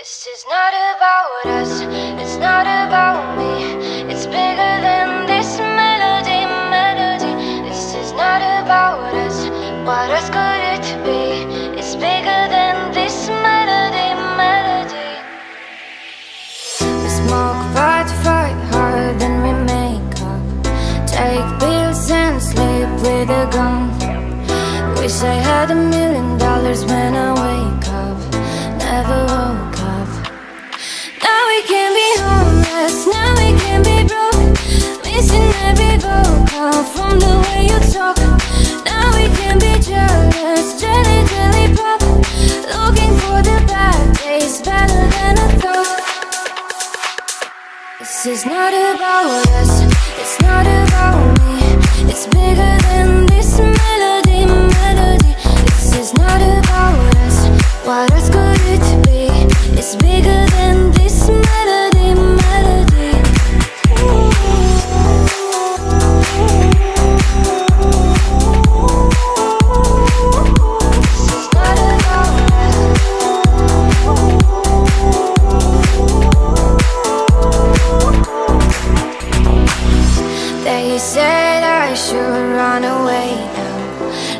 This is not about us, it's not about me. It's bigger than this melody, melody. This is not about us, what else could it be? It's bigger than this melody, melody. We smoke pot, fight hard, then we make up. Take pills and sleep with a gun. Wish I had $1 million when I wake up. Never woke up. Now we can be homeless, now we can be broke. Missing every vocal from the way you talk. Now we can be jealous, jelly, jelly pop. Looking for the bad days, better than I thought. This is not about us, it's not about me. It's bigger than this melody, melody. This is not about us, what else could it be? It's bigger than this melody, melody. This is not about us. They said I should run away now.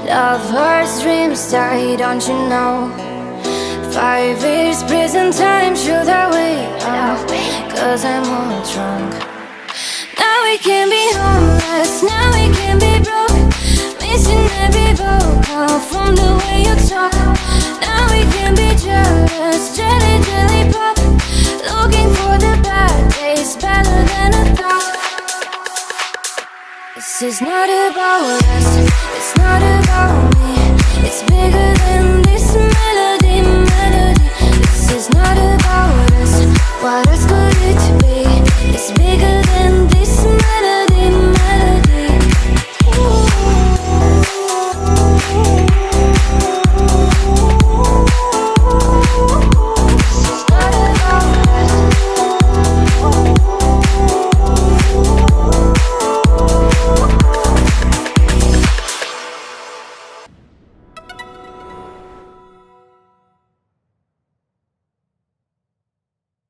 Love hurts, dreams die, don't you know? 5 years prison time, should I wait up? Cause I'm all drunk. Now we can be homeless, now we can be broke. Missing every vocal from the way you talk. Now we can be jealous, jelly, jelly pop. Looking for the bad days, better than I thought. This is not about us, it's not about me. It's bigger